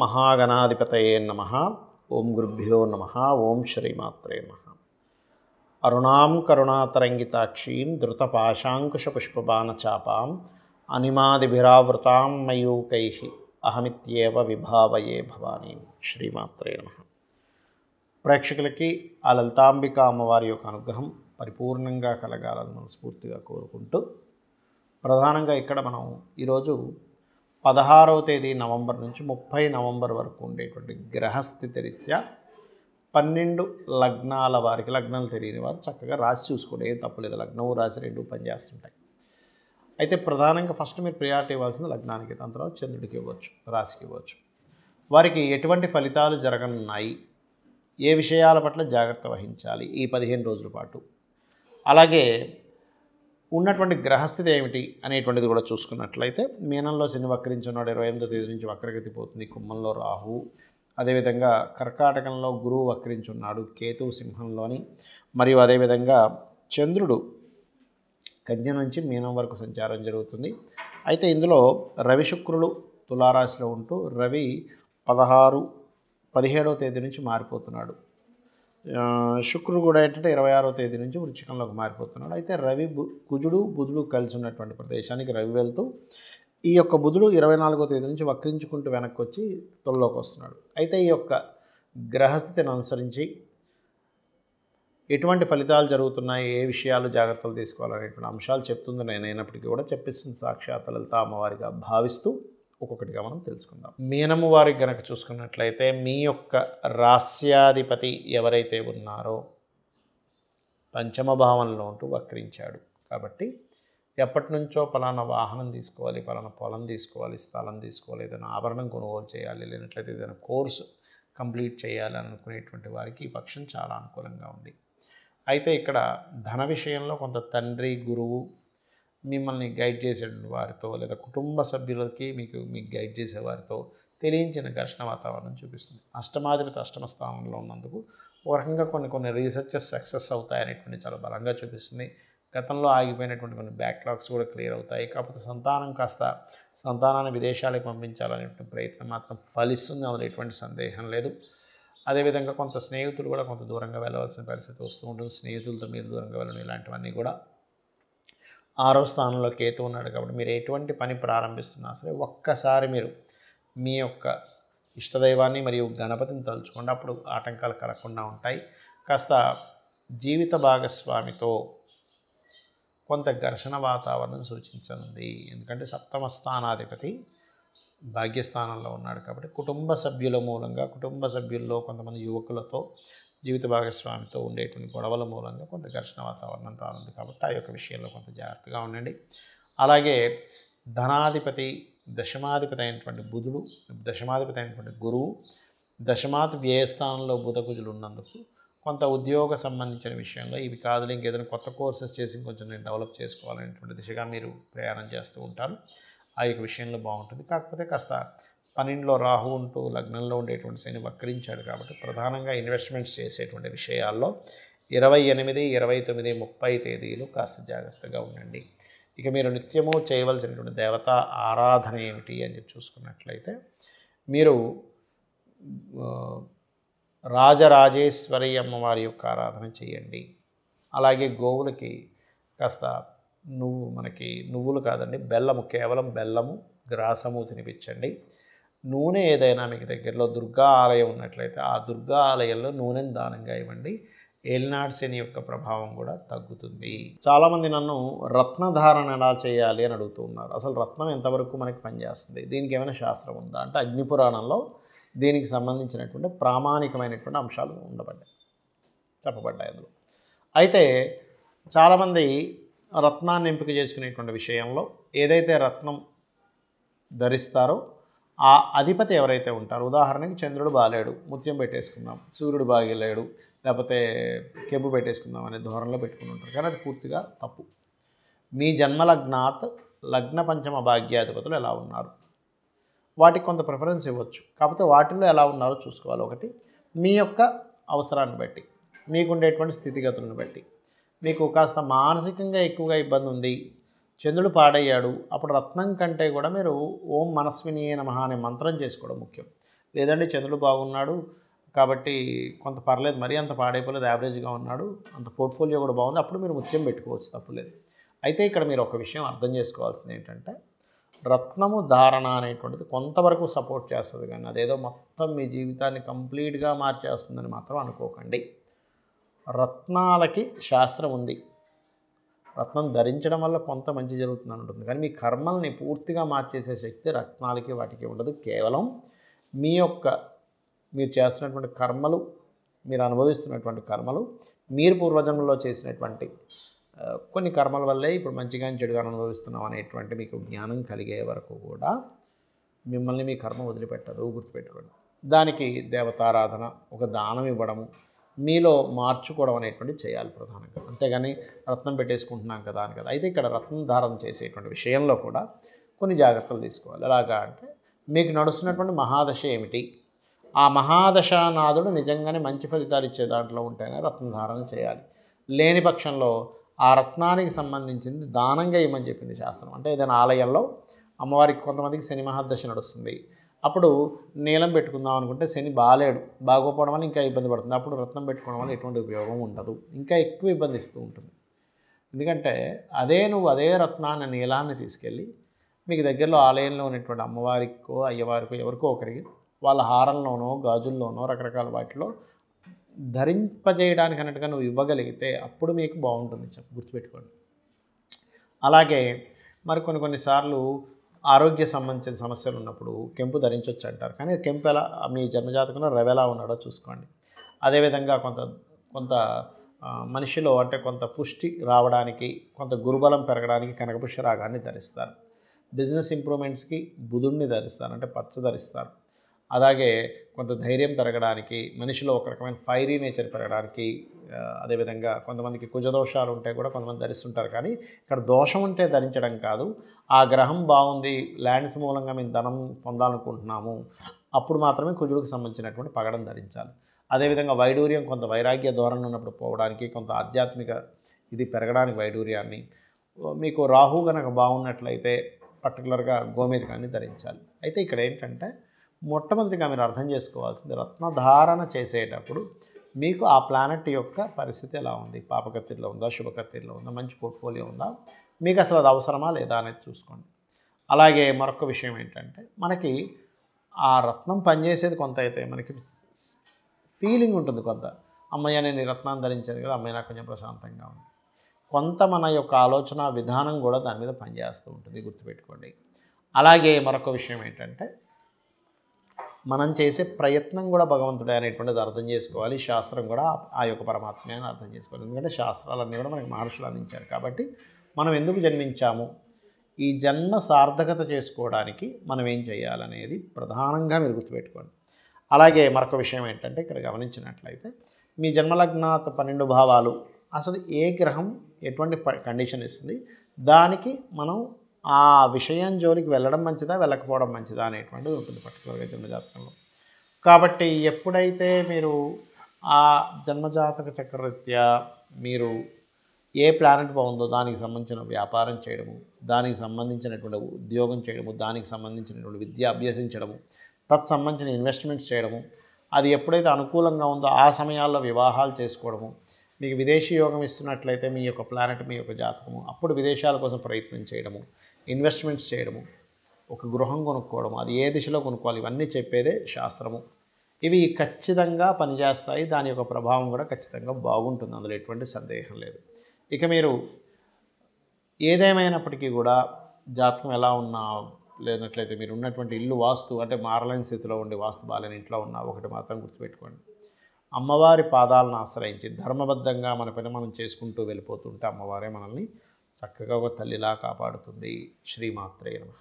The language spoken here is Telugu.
మహాగణాధిపతయే నమః. ఓం గురుభ్యో నమః. ఓం శ్రీమాత్రే నమః. అరుణాం కరుణాతరంగితాక్షీం ధృతపాశాంకుశపుష్పబాణచాపాం అనిమాదిభిరావృతాం మయూకైః అహమిత్యేవ విభావయే భవానీం. శ్రీమాత్రే నమః. ప్రేక్షకులకి ఆ లలితాంబిక అమ్మవారి యొక్క అనుగ్రహం పరిపూర్ణంగా కలగాలని మనస్ఫూర్తిగా కోరుకుంటూ, ప్రధానంగా ఇక్కడ మనం ఈరోజు 16వ తేదీ నవంబర్ నుంచి 30 నవంబర్ వరకు ఉండేటువంటి గ్రహస్థితి రీత్యా 12 లగ్నాల వారికి, లగ్నాలు తెలియని వారు చక్కగా రాసి చూసుకోండి, ఏం తప్పలేదు. లగ్నము రాశి రెండు పనిచేస్తుంటాయి. అయితే ప్రధానంగా ఫస్ట్ మీరు ప్రియారిటీ ఇవ్వాల్సింది లగ్నానికి, దాని తర్వాత చంద్రుడికి ఇవ్వచ్చు, రాశికి ఇవ్వచ్చు. వారికి ఎటువంటి ఫలితాలు జరగనున్నాయి, ఏ విషయాల పట్ల జాగ్రత్త వహించాలి ఈ 15 రోజుల పాటు, అలాగే ఉన్నటువంటి గ్రహస్థితి ఏమిటి అనేటువంటిది కూడా చూసుకున్నట్లయితే, మీనంలో శని వక్రించున్నాడు, 28వ తేదీ నుంచి వక్రగతి పోతుంది. కుంభంలో రాహు, అదేవిధంగా కర్కాటకంలో గురువు వక్రించున్నాడు, కేతువు సింహంలోని, మరియు అదేవిధంగా చంద్రుడు కన్య నుంచి మీనం వరకు సంచారం జరుగుతుంది. అయితే ఇందులో రవి శుక్రులు తులారాశిలో ఉంటూ, రవి 17వ తేదీ నుంచి మారిపోతున్నాడు. శుక్రుడు కూడా ఏంటంటే 26వ తేదీ నుంచి వృశ్చికంలోకి మారిపోతున్నాడు. అయితే రవి కుజుడు బుధుడు కలిసి ఉన్నటువంటి ప్రదేశానికి రవి వెళ్తూ, ఈ యొక్క బుధుడు 24వ తేదీ నుంచి వక్రించుకుంటూ వెనక్కి వచ్చి తొలలోకి వస్తున్నాడు. అయితే ఈ యొక్క గ్రహస్థితిని అనుసరించి ఎటువంటి ఫలితాలు జరుగుతున్నాయి, ఏ విషయాలు జాగ్రత్తలు తీసుకోవాలనేటువంటి అంశాలు చెప్తుంది. నేనైనప్పటికీ కూడా చెప్పిస్తుంది సాక్షాత్ లలిత అమ్మవారిగా భావిస్తూ ఒక్కొక్కటిగా మనం తెలుసుకుందాం. మీనము వారికి గనక చూసుకున్నట్లయితే, మీ యొక్క రాస్యాధిపతి ఎవరైతే ఉన్నారో పంచమ భావంలో ఉంటూ వక్రించాడు. కాబట్టి ఎప్పటి నుంచో పలానా వాహనం తీసుకోవాలి, పలానా పొలం తీసుకోవాలి, స్థలం తీసుకోవాలి, ఏదైనా ఆభరణం కొనుగోలు చేయాలి, లేనట్లయితే ఏదైనా కోర్సు కంప్లీట్ చేయాలి అనుకునేటువంటి వారికి ఈ పక్షం చాలా అనుకూలంగా ఉంది. అయితే ఇక్కడ ధన విషయంలో కొంత తండ్రి, గురువు, మిమ్మల్ని గైడ్ చేసే వారితో, లేదా కుటుంబ సభ్యులకి మీకు గైడ్ చేసే వారితో తెలియించిన ఘర్షణ వాతావరణం చూపిస్తుంది. అష్టమాధిపతి అష్టమ స్థానంలో ఉన్నందుకు ఒక రకంగా కొన్ని రీసెర్చెస్ సక్సెస్ అవుతాయనేటువంటి చాలా బలంగా చూపిస్తుంది. గతంలో ఆగిపోయినటువంటి కొన్ని బ్యాక్లాగ్స్ కూడా క్లియర్ అవుతాయి. కాకపోతే సంతానాన్ని విదేశాలకు పంపించాలనేటువంటి ప్రయత్నం మాత్రం ఫలిస్తుంది, అందులో ఎటువంటి సందేహం లేదు. అదేవిధంగా కొంత స్నేహితులు కూడా కొంత దూరంగా వెళ్ళవలసిన పరిస్థితి వస్తూ ఉంటుంది. స్నేహితులతో మీరు దూరంగా వెళ్ళడం, ఇలాంటివన్నీ కూడా. 6వ స్థానంలో కేతు ఉన్నాడు కాబట్టి మీరు ఎటువంటి పని ప్రారంభిస్తున్నా సరే ఒక్కసారి మీరు మీ యొక్క ఇష్టదైవాన్ని మరియు గణపతిని తలుచుకోండి, అప్పుడు ఆటంకాలు కలగకుండా ఉంటాయి. కాస్త జీవిత భాగస్వామితో కొంత ఘర్షణ వాతావరణం సూచించనుంది. ఎందుకంటే 7వ స్థానాధిపతి భాగ్యస్థానంలో ఉన్నాడు కాబట్టి కుటుంబ సభ్యుల మూలంగా, కుటుంబ సభ్యుల్లో కొంతమంది యువకులతో, జీవిత భాగస్వామితో ఉండేటువంటి గొడవల మూలంగా కొంత ఘర్షణ వాతావరణం రానుంది. కాబట్టి ఆ యొక్క విషయంలో కొంత జాగ్రత్తగా ఉండండి. అలాగే ధనాధిపతి, దశమాధిపతి అయినటువంటి బుధుడు, దశమాధిపతి అయినటువంటి గురువు, దశమాత్ వ్యయస్థానంలో బుధకుజులు ఉన్నందుకు కొంత ఉద్యోగ సంబంధించిన విషయంలో ఇవి కాదు, ఇంకేదైనా కొత్త కోర్సెస్ చేసి కొంచెం నేను డెవలప్ చేసుకోవాలనేటువంటి దిశగా మీరు ప్రయాణం చేస్తూ ఉంటారు. ఆ యొక్క విషయంలో బాగుంటుంది. కాకపోతే కాస్త 12లో రాహు ఉంటూ లగ్నంలో ఉండేటువంటి శని వక్రించాడు కాబట్టి ప్రధానంగా ఇన్వెస్ట్మెంట్స్ చేసేటువంటి విషయాల్లో 28, 29, 30 తేదీలు కాస్త జాగ్రత్తగా ఉండండి. ఇక మీరు నిత్యము చేయవలసినటువంటి దేవతా ఆరాధన ఏమిటి అని చెప్పి చూసుకున్నట్లయితే, మీరు రాజరాజేశ్వరి అమ్మవారి యొక్క ఆరాధన చేయండి. అలాగే గోవులకి కాస్త నువ్వులు కాదండి, బెల్లము, కేవలం బెల్లము, గ్రాసము తినిపించండి. నూనె ఏదైనా మీకు దగ్గరలో దుర్గా ఆలయం ఉన్నట్లయితే ఆ దుర్గా ఆలయంలో నూనెను దానంగా ఇవ్వండి. ఏలినాటి శని యొక్క ప్రభావం కూడా తగ్గుతుంది. చాలామంది నన్ను రత్నధారణ ఎలా చేయాలి అని అడుగుతూ ఉన్నారు. అసలు రత్నం ఎంతవరకు మనకి పనిచేస్తుంది, దీనికి ఏమైనా శాస్త్రం ఉందా అంటే, అగ్నిపురాణంలో దీనికి సంబంధించినటువంటి ప్రామాణికమైనటువంటి అంశాలు చెప్పబడ్డాయి అందులో. అయితే చాలామంది రత్నాన్ని ఎంపిక చేసుకునేటువంటి విషయంలో ఏదైతే రత్నం ధరిస్తారో ఆ అధిపతి ఎవరైతే ఉంటారో, ఉదాహరణకి చంద్రుడు బాలేడు, ముత్యం పెట్టేసుకుందాం, సూర్యుడు బాగలేడు, లేకపోతే కెంపు పెట్టేసుకుందాం అనే ధోరణిలో పెట్టుకుని ఉంటారు. కానీ అది పూర్తిగా తప్పు. మీ జన్మలగ్నాత్ లగ్న పంచమ భాగ్యాధిపతులు ఎలా ఉన్నారు, వాటికి కొంత ప్రిఫరెన్స్ ఇవ్వచ్చు. కాకపోతే వాటిల్లో ఎలా ఉన్నారో చూసుకోవాలి. ఒకటి, మీ యొక్క అవసరాన్ని బట్టి, మీకుండేటువంటి స్థితిగతులను బట్టి. మీకు కాస్త మానసికంగా ఎక్కువగా ఇబ్బంది ఉంది, చంద్రుడు పాడయ్యాడు, అప్పుడు రత్నం కంటే కూడా మీరు ఓం మనస్వినియే నమః అనే మంత్రం చేసుకోవడం ముఖ్యం. లేదండి చంద్రుడు బాగున్నాడు కాబట్టి కొంత పర్లేదు, మరీ అంత పాడైపోలేదు, యావరేజ్గా ఉన్నాడు, అంత పోర్ట్ఫోలియో కూడా బాగుంది, అప్పుడు మీరు ముత్యం పెట్టుకోవచ్చు, తప్పులేదు. అయితే ఇక్కడ మీరు ఒక విషయం అర్థం చేసుకోవాల్సింది ఏంటంటే, రత్నము ధారణ అనేటువంటిది కొంతవరకు సపోర్ట్ చేస్తుంది, కానీ అదేదో మొత్తం మీ జీవితాన్ని కంప్లీట్గా మార్చేస్తుందని మాత్రం అనుకోకండి. రత్నాలకి శాస్త్రం ఉంది, రత్నం ధరించడం వల్ల కొంత మంచి జరుగుతుందని ఉంటుంది, కానీ మీ కర్మల్ని పూర్తిగా మార్చేసే శక్తి రత్నాలకి వాటికి ఉండదు. కేవలం మీరు చేస్తున్నటువంటి కర్మలు, మీరు అనుభవిస్తున్నటువంటి కర్మలు, మీరు పూర్వజన్మలో చేసినటువంటి కొన్ని కర్మల వల్లే ఇప్పుడు మంచిగా చెడుగా అనుభవిస్తున్నాం అనేటువంటి మీకు జ్ఞానం కలిగే వరకు కూడా మిమ్మల్ని మీ కర్మ వదిలిపెట్టదు, గుర్తుపెట్టుకోండి. దానికి దేవతారాధన, ఒక దానం ఇవ్వడము, మీలో మార్చుకోవడం అనేటువంటి చేయాలి ప్రధానంగా, అంతేగాని రత్నం పెట్టేసుకుంటున్నాం కదా అని కదా. అయితే ఇక్కడ రత్నం ధారణ చేసేటువంటి విషయంలో కూడా కొన్ని జాగ్రత్తలు తీసుకోవాలి. ఎలాగా అంటే, మీకు నడుస్తున్నటువంటి మహాదశ ఏమిటి, ఆ మహాదశానాథుడు నిజంగానే మంచి ఫలితాలు ఇచ్చే దాంట్లో ఉంటేనే రత్న ధారణ చేయాలి. లేని పక్షంలో ఆ రత్నానికి సంబంధించింది దానంగా ఇవ్వమని చెప్పింది శాస్త్రం. అంటే ఏదైనా ఆలయంలో అమ్మవారికి కొంతమందికి శని మహాదశ నడుస్తుంది, అప్పుడు నీలం పెట్టుకుందాం అనుకుంటే శని బాగోపోవడం వల్ల ఇంకా ఇబ్బంది పడుతుంది, అప్పుడు రత్నం పెట్టుకోవడం వల్ల ఎటువంటి ఉపయోగం ఉండదు, ఇంకా ఎక్కువ ఇబ్బంది ఇస్తూ ఉంటుంది. ఎందుకంటే అదే రత్నాన్ని, నీలాన్ని తీసుకెళ్ళి మీకు దగ్గరలో ఆలయంలో ఉన్నటువంటి అమ్మవారికో అయ్యవారికో ఎవరికో ఒకరికి వాళ్ళ హారంలోనో గాజుల్లోనో రకరకాల వాటిలో ధరింపజేయడానికి అన్నట్టుగా నువ్వు ఇవ్వగలిగితే అప్పుడు మీకు బాగుంటుంది, గుర్తుపెట్టుకోండి. అలాగే మరి కొన్నిసార్లు ఆరోగ్య సంబంధించిన సమస్యలు ఉన్నప్పుడు కెంపు ధరించవచ్చు అంటారు, కానీ కెంపు ఎలా మీ జన్మజాతకంలో రవెలా ఉన్నాడో చూసుకోండి. అదేవిధంగా కొంత మనిషిలో అంటే కొంత పుష్టి రావడానికి, కొంత గురుబలం పెరగడానికి కనకపుష్యరాగాన్ని ధరిస్తారు. బిజినెస్ ఇంప్రూవ్మెంట్స్కి బుధుడిని ధరిస్తారు, అంటే పచ్చ ధరిస్తారు. అలాగే కొంత ధైర్యం పెరగడానికి, మనిషిలో ఒక రకమైన ఫైరీ నేచర్ పెరగడానికి, అదేవిధంగా కొంతమందికి కుజదోషాలు ఉంటే కూడా కొంతమంది ధరిస్తుంటారు. కానీ ఇక్కడ దోషం ఉంటే ధరించడం కాదు, ఆ గ్రహం బాగుంది, ల్యాండ్స్ మూలంగా మేము ధనం పొందాలనుకుంటున్నాము, అప్పుడు మాత్రమే కుజుడికి సంబంధించినటువంటి పగడం ధరించాలి. అదేవిధంగా వైడూర్యం, కొంత వైరాగ్య ధోరణి ఉన్నప్పుడు పోవడానికి, కొంత ఆధ్యాత్మిక ఇది పెరగడానికి వైడూర్యాన్ని, మీకు రాహు కనుక బాగున్నట్లయితే పర్టికులర్గా గోమేధికాన్ని ధరించాలి. అయితే ఇక్కడ ఏంటంటే, మొట్టమొదటిగా మీరు అర్థం చేసుకోవాల్సింది, రత్నధారణ చేసేటప్పుడు మీకు ఆ ప్లానెట్ యొక్క పరిస్థితి ఎలా ఉంది, పాపకత్తిలో ఉందా, శుభకత్తిలో ఉందా, మంచి పోర్ట్ఫోలియో ఉందా, మీకు అసలు అది అవసరమా లేదా అనేది చూసుకోండి. అలాగే మరొక విషయం ఏంటంటే, మనకి ఆ రత్నం పనిచేసేది కొంత అయితే మనకి ఫీలింగ్ ఉంటుంది, కొంత అమ్మయ్య నేను ఈ రత్నాన్ని ధరించాను కదా, అమ్మాయి నాకు కొంచెం ప్రశాంతంగా ఉంది, కొంత మన యొక్క ఆలోచన విధానం కూడా దాని మీద పనిచేస్తూ ఉంటుంది, గుర్తుపెట్టుకోండి. అలాగే మరొక విషయం ఏంటంటే, మనం చేసే ప్రయత్నం కూడా భగవంతుడే అనేటువంటిది అర్థం చేసుకోవాలి. శాస్త్రం కూడా ఆ యొక్క పరమాత్మే అని అర్థం చేసుకోవాలి. ఎందుకంటే శాస్త్రాలన్నీ కూడా మనకి మహర్షులు అందించారు. కాబట్టి మనం ఎందుకు జన్మించాము, ఈ జన్మ సార్థకత చేసుకోవడానికి మనం ఏం చేయాలనేది ప్రధానంగా మీరు గుర్తుపెట్టుకోండి. అలాగే మరొక విషయం ఏంటంటే, ఇక్కడ గమనించినట్లయితే మీ జన్మలగ్నాత 12 భావాలు అసలు ఏ గ్రహం ఎటువంటి కండిషన్ ఇస్తుంది, దానికి మనం ఆ విషయం జోలికి వెళ్ళడం మంచిదా వెళ్ళకపోవడం మంచిదా అనేటువంటిది ఉంటుంది పర్టికులర్గా జన్మజాతకంలో. కాబట్టి ఎప్పుడైతే మీరు ఆ జన్మజాతక చక్రరీత్యా మీరు ఏ ప్లానెట్ బాగుందో దానికి సంబంధించిన వ్యాపారం చేయడము, దానికి సంబంధించినటువంటి ఉద్యోగం చేయడము, దానికి సంబంధించినటువంటి విద్య అభ్యసించడము, తత్సంబంధించిన ఇన్వెస్ట్మెంట్స్ చేయడము, అది ఎప్పుడైతే అనుకూలంగా ఉందో ఆ సమయాల్లో వివాహాలు చేసుకోవడము, మీకు విదేశీ యోగం ఇస్తున్నట్లయితే మీ యొక్క ప్లానెట్, మీ యొక్క జాతకము, అప్పుడు విదేశాల కోసం ప్రయత్నం చేయడము, ఇన్వెస్ట్మెంట్స్ చేయడము, ఒక గృహం కొనుక్కోవడము, అది ఏ దిశలో కొనుక్కోవాలి, ఇవన్నీ చెప్పేదే శాస్త్రము. ఇవి ఖచ్చితంగా పనిచేస్తాయి, దాని యొక్క ప్రభావం కూడా ఖచ్చితంగా బాగుంటుంది, అందులో ఎటువంటి సందేహం లేదు. ఇక మీరు ఏదేమైనప్పటికీ కూడా జాతకం ఎలా ఉన్నా లేనట్లయితే మీరు ఉన్నటువంటి ఇల్లు వాస్తు అంటే మారలేని స్థితిలో ఉండి వాస్తు బాలేని ఇంట్లో ఉన్న ఒకటి మాత్రం గుర్తుపెట్టుకోండి, అమ్మవారి పాదాలను ఆశ్రయించి ధర్మబద్ధంగా మన పని మనం చేసుకుంటూ వెళ్ళిపోతుంటే అమ్మవారే మనల్ని చక్కగా ఒక తల్లిలా కాపాడుతుంది. శ్రీమాత్రే నమః.